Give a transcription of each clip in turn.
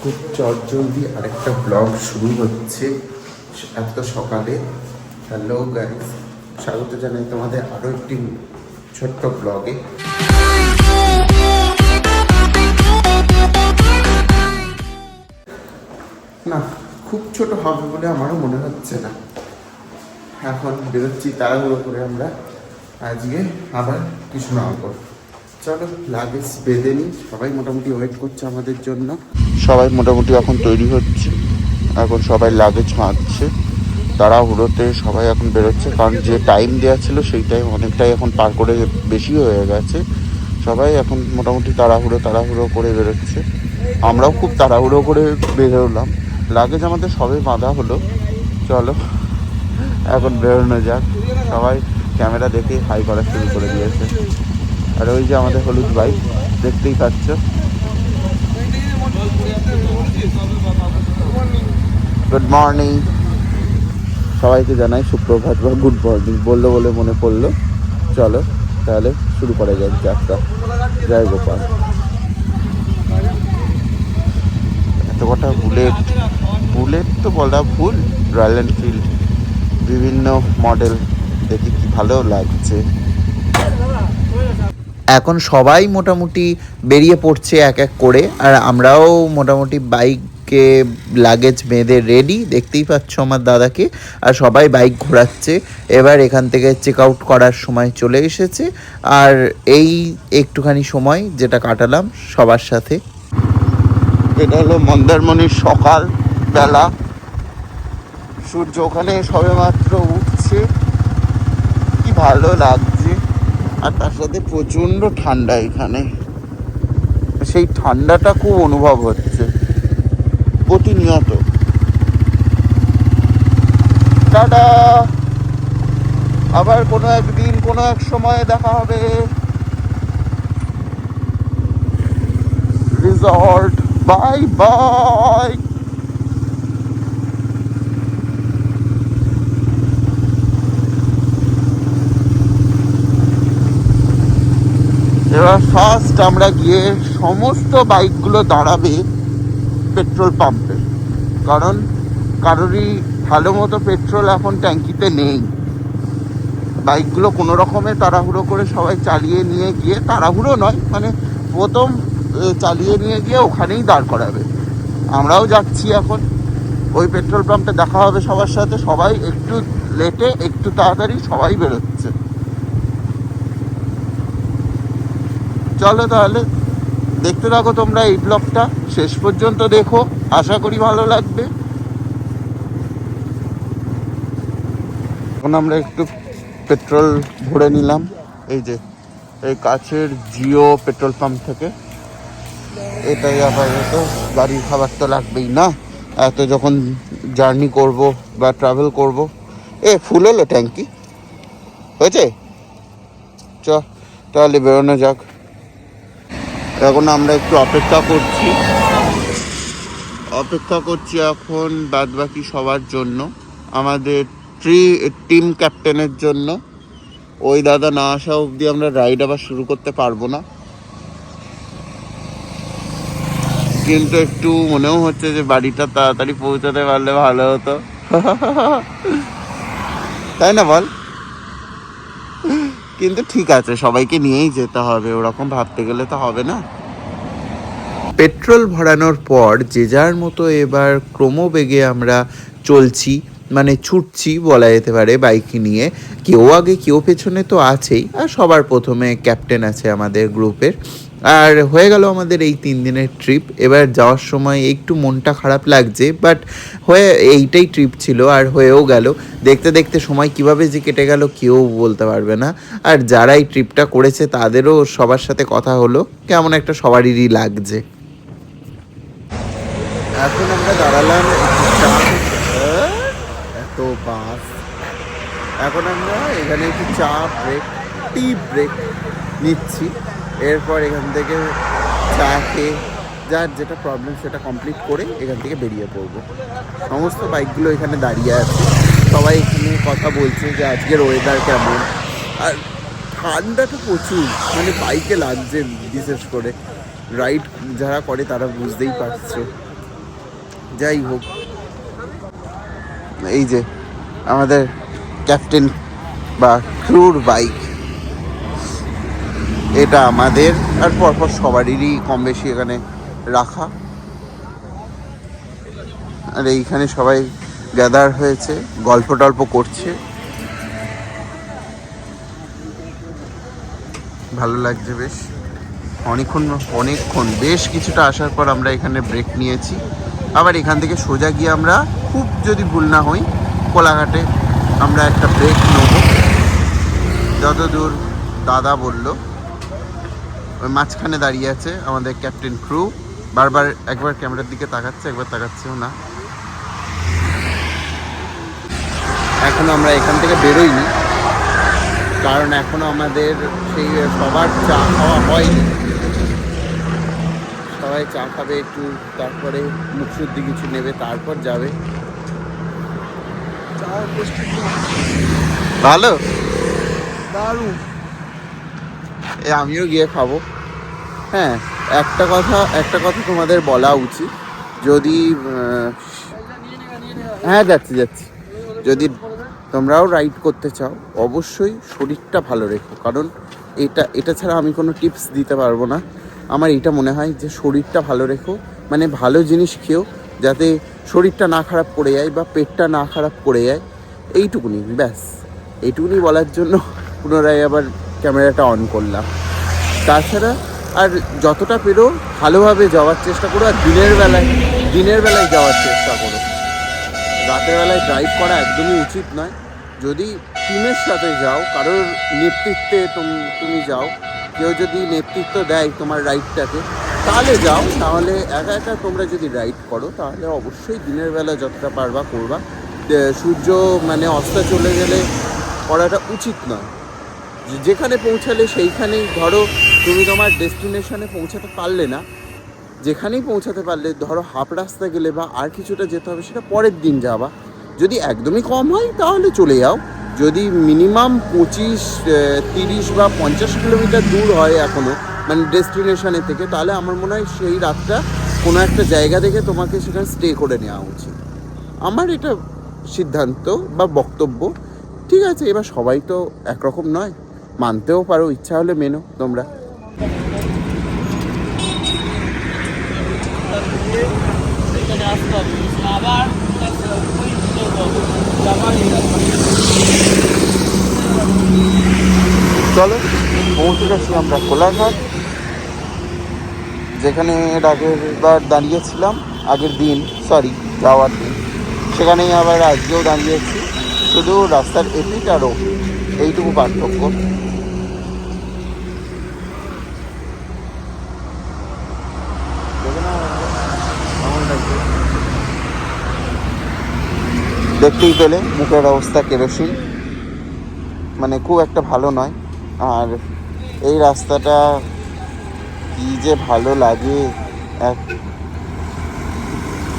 খুব চটজলদি আরেকটা ব্লগ শুরু হচ্ছে এত সকালে। হ্যালো গাইস, স্বাগত জানাই তোমাদের আরও একটি ছোট্ট ব্লগে। না, খুব ছোট হবে বলে আমারও মনে হচ্ছে না। এখন বেরোচ্ছি তাড়াহুড়ো করে আমরা আজকে আবার কৃষ্ণনগর। চলো লাগেজ বেঁধে নিই। সবাই মোটামুটি ওয়েট করছে আমাদের জন্য। সবাই মোটামুটি এখন তৈরি হচ্ছে, এখন সবাই লাগেজ বাঁধছে। তাড়াহুড়োতে সবাই এখন বেরোচ্ছে, কারণ যে টাইম দেওয়া ছিল সেই টাইম অনেকটাই এখন পার করে বেশি হয়ে গেছে। সবাই এখন মোটামুটি তাড়াহুড়ো করে বেরোচ্ছে। আমরাও খুব তাড়াহুড়ো করে বেরোলাম। লাগেজ আমাদের সবাই বাঁধা হলো। চলো এখন বেরোনো যাক। সবাই ক্যামেরা দেখে হাই করা শুরু করে দিয়েছে। আর ওই যে আমাদের হলুদ বাইক দেখতেই পাচ্ছ। গুড মর্নিং সবাইকে জানাই সুপ্রভাত বা গুড মর্নিং বললো বলে মনে পড়লো। চলো তাহলে শুরু করা যাক যাত্রা। জয় গোপাল। এত কটা বুলেট তো বলা ভুল, রয়্যাল এনফিল্ড বিভিন্ন মডেল দেখি কি ভালো লাগছে। এখন সবাই মোটামুটি বেরিয়ে পড়ছে এক এক করে, আর আমরাও মোটামুটি বাইকে লাগেজ বেঁধে রেডি। দেখতেই পাচ্ছ আমার দাদাকে, আর সবাই বাইক ঘোরাচ্ছে। এবার এখান থেকে চেক আউট করার সময় চলে এসেছে, আর এই একটুখানি সময় যেটা কাটালাম সবার সাথে। এটা হলো মন্দারমণির সকাল বেলা, সূর্য ওখানে সবে মাত্র উঠছে, কি ভালো লাগছে। আর তার সাথে প্রচণ্ড ঠান্ডা এখানে, সেই ঠান্ডাটা খুব অনুভব হচ্ছে প্রতিনিয়ত। টাটা, আবার কোনো একদিন কোনো এক সময় দেখা হবে। Resort, bye bye. এবার ফার্স্ট আমরা গিয়ে সমস্ত বাইকগুলো দাঁড়াবে পেট্রোল পাম্পে, কারণ কারোরই ভালো মতো পেট্রোল এখন ট্যাঙ্কিতে নেই। বাইকগুলো কোনো রকমে তাড়াহুড়ো করে সবাই চালিয়ে নিয়ে গিয়ে, তাড়াহুড়ো নয় মানে প্রথম চালিয়ে নিয়ে গিয়ে ওখানেই দাঁড় করাবে। আমরাও যাচ্ছি এখন ওই পেট্রোল পাম্পে, দেখা হবে সবার সাথে। সবাই একটু লেটে একটু তাড়াতাড়ি সবাই বেরোচ্ছে। চলো তাহলে দেখতে থাকো তোমরা এই ব্লগটা, শেষ পর্যন্ত দেখো, আশা করি ভালো লাগবে। এখন আমরা একটু পেট্রোল ভরে নিলাম এই যে এই কাছের জিও পেট্রোল পাম্প থেকে। এটাই আপাতত, গাড়ির খাবার তো লাগবেই না এত যখন জার্নি করব বা ট্রাভেল করব। ফুল হলো ট্যাঙ্কি হয়েছে। চ তাহলে বেরোনো যাক। এখন আমরা একটু অপেক্ষা করছি এখন বাদ বাকি সবার জন্য, আমাদের টিম ক্যাপ্টেনের জন্য। ওই দাদা না আসা অবধি আমরা রাইড আবার শুরু করতে পারবো না, কিন্তু একটু মনেও হচ্ছে যে বাড়িটা তাড়াতাড়ি পৌঁছাতে পারলে ভালো হতো। তাই না বল? কিন্তু ঠিক আছে, সবাইকে নিয়েই যেতে হবে, ওরকম ভাবতে গেলে তো হবে না। পেট্রোল ভরানোর পর যে যার মতো এবার ক্রমবেগে আমরা চলছি, মানে ছুটছি বলা যেতে পারে বাইক নিয়ে। কেউ আগে কেউ পেছনে তো আছেই, আর সবার প্রথমে ক্যাপ্টেন আছে আমাদের গ্রুপের। আর হয়ে গেল আমাদের এই 3 দিনের ট্রিপ। এবার যাওয়ার সময় একটু মনটা খারাপ লাগছে, বাট এইটাই ট্রিপ ছিল আর হয়েও গেল। দেখতে দেখতে সময় কিভাবে যে কেটে গেল কেউ বলতে পারবে না। আর যারা এই ট্রিপটা করেছে তাদেরও সবার সাথে কথা হলো, কেমন একটা সবারই লাগছে। এখন আমরা দাঁড়ালাম এত বাস। এখন আমরা এখানে একটু টি ব্রেক নিচ্ছি। এরপর এখান থেকে চা খেয়ে যার যেটা প্রবলেম সেটা কমপ্লিট করে এখান থেকে বেরিয়ে পড়বো। সমস্ত বাইকগুলো এখানে দাঁড়িয়ে আছে, সবাই এখানে কথা বলছে যে আজকের ওয়েদার কেমন। আর ঠান্ডাটা প্রচুর, মানে বাইকে লাগছে, বিশেষ করে রাইড যারা করে তারা বুঝতেই পারছো। যাই হোক, এই যে আমাদের ক্যাপ্টেন বা ক্রুর বাইক, এটা আমাদের আর পরপর সবারই কম বেশি এখানে রাখা। আর এইখানে সবাই গ্যাদার হয়েছে, গল্প টল্প করছে, ভালো লাগছে বেশ। অনেকক্ষণ বেশ কিছুটা আসার পর আমরা এখানে ব্রেক নিয়েছি। আবার এখান থেকে সোজা গিয়ে আমরা, খুব যদি ভুল না হই, কোলাঘাটে আমরা একটা ব্রেক নেব। যতদূর দাদা বলল, ওই মাঝখানে দাঁড়িয়ে আছে আমাদের ক্যাপ্টেন ক্রু, বারবার একবার ক্যামেরার দিকে তাকাচ্ছে, একবার তাকাচ্ছেও না। এখনো আমরা এখান থেকে বেরোইনি, কারণ এখনো আমাদের সেই সবার চা খাওয়া হয়নি। সবাই চা খাবে একটু, তারপরে মুখ শুদ্ধি কিছু নেবে, তারপর যাবে। ভালো, দারুণ। আমিও গিয়ে খাবো। হ্যাঁ, একটা কথা তোমাদের বলা উচিত, যদি হ্যাঁ যাচ্ছি, যদি তোমরাও রাইড করতে চাও অবশ্যই শরীরটা ভালো রেখো, কারণ এটা ছাড়া আমি কোনো টিপস দিতে পারবো না। আমার এটা মনে হয় যে শরীরটা ভালো রেখো, মানে ভালো জিনিস খেও, যাতে শরীরটা না খারাপ করে যায় বা পেটটা না খারাপ করে যায়, এইটুকুনি, ব্যাস এইটুকুনি বলার জন্য পুনরায় আবার ক্যামেরাটা অন করলাম। তাছাড়া আর যতটা পেরো ভালোভাবে যাওয়ার চেষ্টা করো, আর দিনের বেলায় যাওয়ার চেষ্টা করো। রাতের বেলায় ড্রাইভ করা একদমই উচিত নয়। যদি টিমের সাথে যাও, কারোর নেতৃত্বে তুমি যাও, কেউ যদি নেতৃত্ব দেয় তোমার রাইডটাকে, তাহলে যাও। তাহলে একা একা তোমরা যদি রাইড করো, তাহলে অবশ্যই দিনের বেলা যতটা পারবা করবা। সূর্য মানে অস্ত চলে গেলে করাটা উচিত নয়। যেখানে পৌঁছালে সেইখানেই, ধরো তুমি তোমার ডেস্টিনেশনে পৌঁছাতে পারলে না, যেখানেই পৌঁছাতে পারলে, ধরো হাফ রাস্তা গেলে বা আর কিছুটা যেতে হবে, সেটা পরের দিন যাবা। যদি একদমই কম হয় তাহলে চলে যাও। যদি মিনিমাম 25, 30 বা 50 কিলোমিটার দূর হয় এখনও, মানে ডেস্টিনেশনে থেকে, তাহলে আমার মনে হয় সেই রাতটা কোনো একটা জায়গা দেখে তোমাকে সেখানে স্টে করে নেওয়া উচিত। আমার এটা সিদ্ধান্ত বা বক্তব্য। ঠিক আছে, এবার সবাই তো একরকম নয়, মানতেও পারো, ইচ্ছা হলে মেনো তোমরা। চলো, পৌঁছে গেছি আমরা কোলাঘাট, যেখানে এর আগের বার দাঁড়িয়েছিলাম, আগের দিন, যাওয়ার দিন, সেখানেই আবার আজকেও দাঁড়িয়েছি। শুধু রাস্তার এপিট আর ওপিট, এইটুকু পার্থক্য। দেখতেই পেলে মুখের অবস্থা কেরোসিন, মানে খুব একটা ভালো নয়। আর এই রাস্তাটা কি যে ভালো লাগে।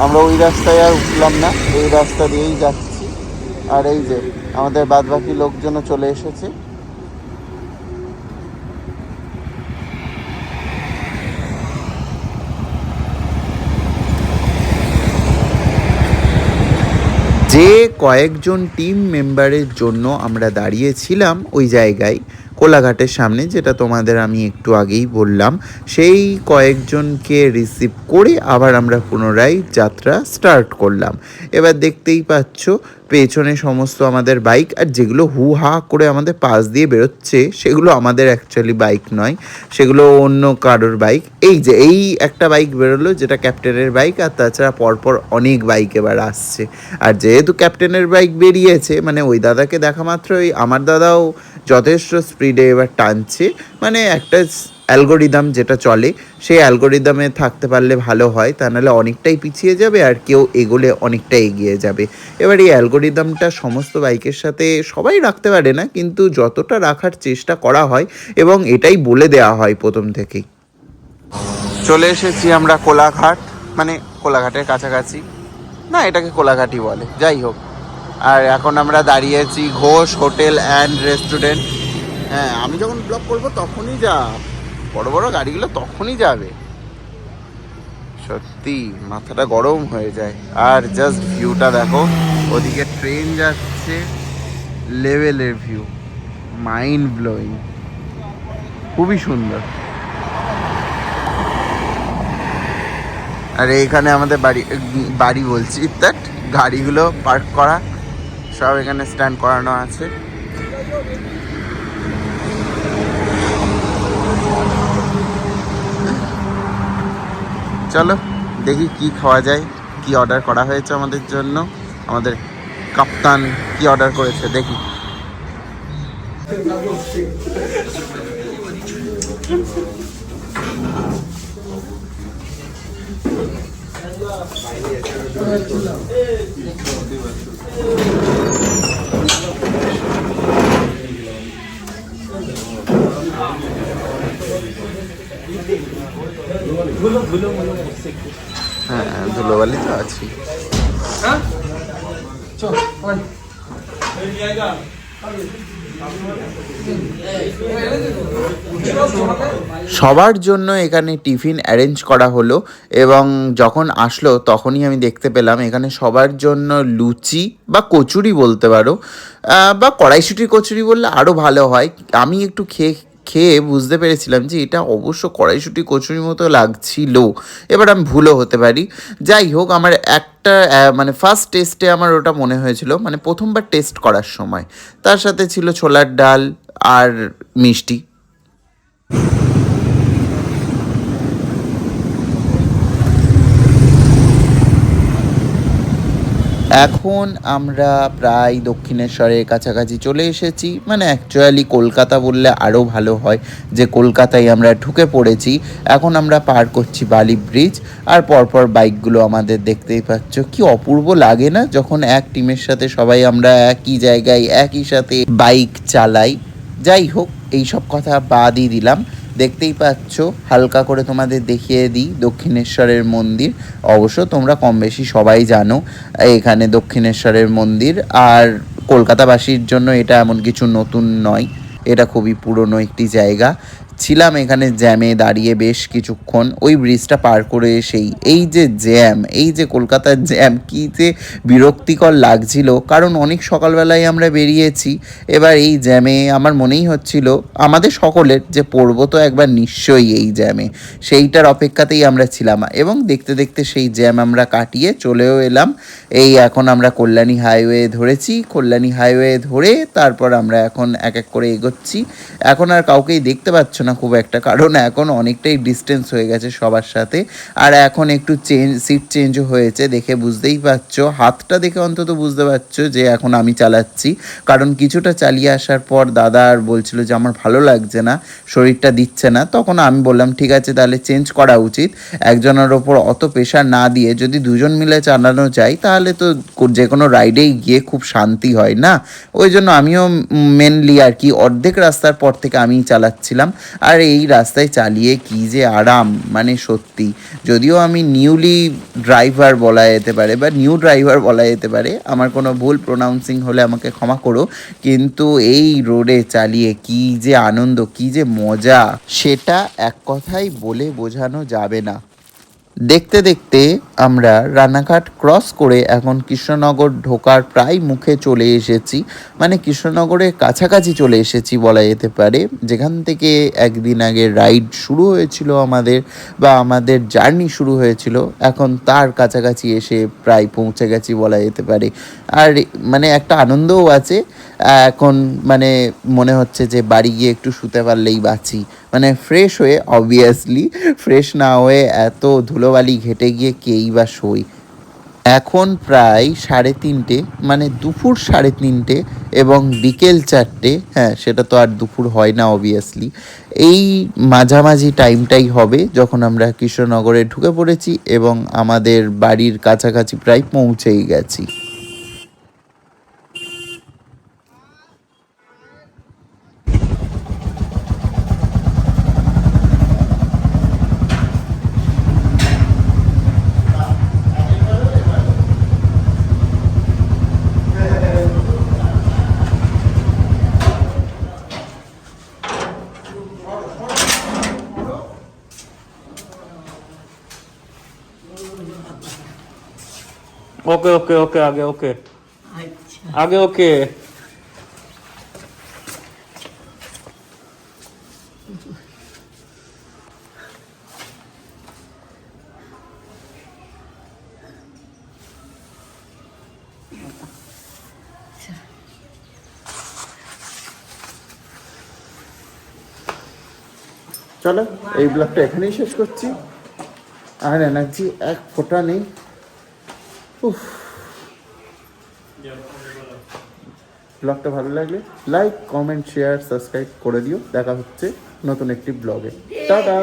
আমরা ওই রাস্তায় আর উঠলাম না, এই রাস্তা দিয়েই যাচ্ছি। আর এই যে আমাদের বাদবাকি লোকজনও চলে এসেছে। যে কয়েকজন টিম মেম্বারের জন্য আমরা দাঁড়িয়েছিলাম ওই জায়গায় কোলাঘাটের সামনে, যেটা তোমাদের আমি একটু আগেই বললাম, সেই কয়েকজনকে রিসিভ করে আবার আমরা পুনরায় যাত্রা স্টার্ট করলাম। এবার দেখতেই পাচ্ছ পেছনে সমস্ত আমাদের বাইক, আর যেগুলো হু হা করে আমাদের পাশ দিয়ে বেরোচ্ছে সেগুলো আমাদের অ্যাকচুয়ালি বাইক নয়, সেগুলো অন্য কারোর বাইক। এই একটা বাইক বেরোলো, যেটা ক্যাপ্টেনের বাইক, আর তাছাড়া পরপর অনেক বাইক এবার আসছে। আর যেহেতু ক্যাপ্টেনের বাইক বেরিয়েছে, মানে ওই দাদাকে দেখা মাত্রই আমার দাদাও যথেষ্ট স্পিডে এবার টানছে। মানে একটা অ্যালগোরিদম যেটা চলে, সেই অ্যালগোরিদমে থাকতে পারলে ভালো হয়, তা নাহলে অনেকটাই পিছিয়ে যাবে আর কেউ এগোলে অনেকটাই এগিয়ে যাবে। এবার এই অ্যালগোরিদমটা সমস্ত বাইকের সাথে সবাই রাখতে পারে না, কিন্তু যতটা রাখার চেষ্টা করা হয় এবং এটাই বলে দেওয়া হয় প্রথম থেকেই। চলে এসেছি আমরা কোলাঘাট, মানে কোলাঘাটের কাছাকাছি, না এটাকে কোলাঘাটই বলে, যাই হোক। আর এখন আমরা দাঁড়িয়েছি ঘোষ হোটেল অ্যান্ড রেস্টুরেন্ট। হ্যাঁ, আমি যখন ব্লগ করবো তখনই বড় বড় গাড়িগুলো তখনই যাবে। সত্যি মাথাটা গরম হয়ে যায়। আর জাস্ট ভিউটা দেখো, ওদিকে ট্রেন যাচ্ছে, লেভেলের ভিউ, মাইন্ড ব্লোয়িং, খুবই সুন্দর। আর এইখানে আমাদের বাড়ি বলছি, দ্যাট গাড়িগুলো পার্ক করা সব এখানে স্ট্যান্ড করানো আছে। চলো দেখি কি খাওয়া যায়, কি অর্ডার করা হয়েছে আমাদের জন্য। আমাদের কাপ্তান কি অর্ডার করেছে দেখি। হ্যাঁ, ধুলোবালি তো আছি। সবার জন্য এখানে টিফিন অ্যারেঞ্জ করা হলো এবং যখন আসলো তখনই আমি দেখতে পেলাম এখানে সবার জন্য লুচি বা কচুরি বলতে পারো, বা কড়াইশুঁটির কচুরি বললে আরও ভালো হয়। আমি একটু খেয়ে বুঝতে পেরেছিলাম যে এটা অবশ্য কড়াইশুঁটি কচুরির মতো লাগছিল, এবার আমি ভুলও হতে পারি। যাই হোক, আমার একটা মানে ফার্স্ট টেস্টে আমার ওটা মনে হয়েছিল, মানে প্রথমবার টেস্ট করার সময়। তার সাথে ছিল ছোলার ডাল আর মিষ্টি। এখন আমরা প্রায় দক্ষিণেশ্বরের কাছাকাছি চলে এসেছি, মানে অ্যাকচুয়ালি কলকাতা বললে আরও ভালো হয়, যে কলকাতায় আমরা ঢুকে পড়েছি। এখন আমরা পার করছি বালি ব্রিজ, আর পরপর বাইকগুলো আমাদের দেখতেই পাচ্ছ। কি অপূর্ব লাগে না যখন এক টিমের সাথে সবাই আমরা একই জায়গায় একই সাথে বাইক চালাই। যাই হোক, এই সব কথা বাদই দিলাম। দেখতেই পাচ্ছ, হালকা করে তোমাদের দেখিয়ে দিই দক্ষিণেশ্বরের মন্দির। অবশ্য তোমরা কম বেশি সবাই জানো এখানে দক্ষিণেশ্বরের মন্দির, আর কলকাতাবাসীর জন্য এটা এমন কিছু নতুন নয়, এটা খুবই পুরনো একটি জায়গা। ছিলাম এখানে জ্যামে দাঁড়িয়ে বেশ কিছুক্ষণ, ওই ব্রিজটা পার করে এসেই এই যে জ্যাম, এই যে কলকাতার জ্যাম, কী যে বিরক্তিকর লাগছিল। কারণ অনেক সকালবেলায় আমরা বেরিয়েছি, এবার এই জ্যামে আমার মনেই হচ্ছিল আমাদের সকলের যে পড়বো তো একবার নিশ্চয়ই এই জ্যামে, সেইটার অপেক্ষাতেই আমরা ছিলাম। এবং দেখতে দেখতে সেই জ্যাম আমরা কাটিয়ে চলেও এলাম। এই এখন আমরা কল্যাণী হাইওয়ে ধরেছি, কল্যাণী হাইওয়ে ধরে তারপর আমরা এখন এক এক করে এগোচ্ছি। এখন আর কাউকেই দেখতে পাচ্ছ না খুব একটা, কারণ এখন অনেকটাই ডিস্টেন্স হয়ে গেছে সবার সাথে। আর এখন একটু সিট চেঞ্জও হয়েছে, দেখে বুঝতেই পারছো, হাতটা দেখে অন্তত বুঝতে পারছো যে এখন আমি চালাচ্ছি। কারণ কিছুটা চালিয়ে আসার পর দাদা আর বলছিল যে আমার ভালো লাগছে না, শরীরটা দিচ্ছে না। তখন আমি বললাম ঠিক আছে, তাহলে চেঞ্জ করা উচিত। একজনের ওপর অত প্রেশার না দিয়ে যদি দুজন মিলে চালানো যায় তাহলে তো যে কোনো রাইডেই গিয়ে খুব শান্তি হয় না। ওই জন্য আমিও মেনলি আর কি অর্ধেক রাস্তার পর থেকে আমিই চালাচ্ছিলাম। আর এই রাস্তায় চালিয়ে কি যে আরাম, মানে সত্যি। যদিও আমি নিউলি ড্রাইভার বলা যেতে পারে, বা নিউ ড্রাইভার বলা যেতে পারে, আমার কোনো ভুল প্রোনাউন্সিং হলে আমাকে ক্ষমা করো, কিন্তু এই রোডে চালিয়ে কি যে আনন্দ, কি যে মজা, সেটা এক কথায় বলে বোঝানো যাবে না। দেখতে দেখতে আমরা রানাঘাট ক্রস করে এখন কৃষ্ণনগর ঢোকার প্রায় মুখে চলে এসেছি, মানে কৃষ্ণনগরের কাছাকাছি চলে এসেছি বলা যেতে পারে। যেখান থেকে একদিন আগে রাইড শুরু হয়েছিল আমাদের, বা আমাদের জার্নি শুরু হয়েছিল, এখন তার কাছাকাছি এসে প্রায় পৌঁছে গেছি বলা যেতে পারে। আর মানে একটা আনন্দও আছে এখন, মানে মনে হচ্ছে যে বাড়ি গিয়ে একটু শুতে পারলেই বাঁচি, মানে ফ্রেশ হয়ে। অবভিয়াসলি ফ্রেশ না হয়ে এত ধুলোবালি ঘেটে গিয়ে কেই বা শোয়। এখন প্রায় 3:30, মানে দুপুর 3:30 এবং বিকেল 4টে। হ্যাঁ, সেটা তো আর দুপুর হয় না অবভিয়াসলি। এই মাঝামাঝি টাইমটাই হবে যখন আমরা কৃষ্ণনগরে ঢুকে পড়েছি এবং আমাদের বাড়ির কাছাকাছি প্রায় পৌঁছেই গেছি। ओके ओके ओके आगे ओके अच्छा आगे ओके চলো এই ব্লগটা এখানেই শেষ করছি। আর এনার্জি এক ফোঁটা নেই। উফ, ব্লগটা ভালো লাগলে লাইক কমেন্ট শেয়ার সাবস্ক্রাইব করে দিও। দেখা হচ্ছে নতুন একটি ব্লগে। টাটা।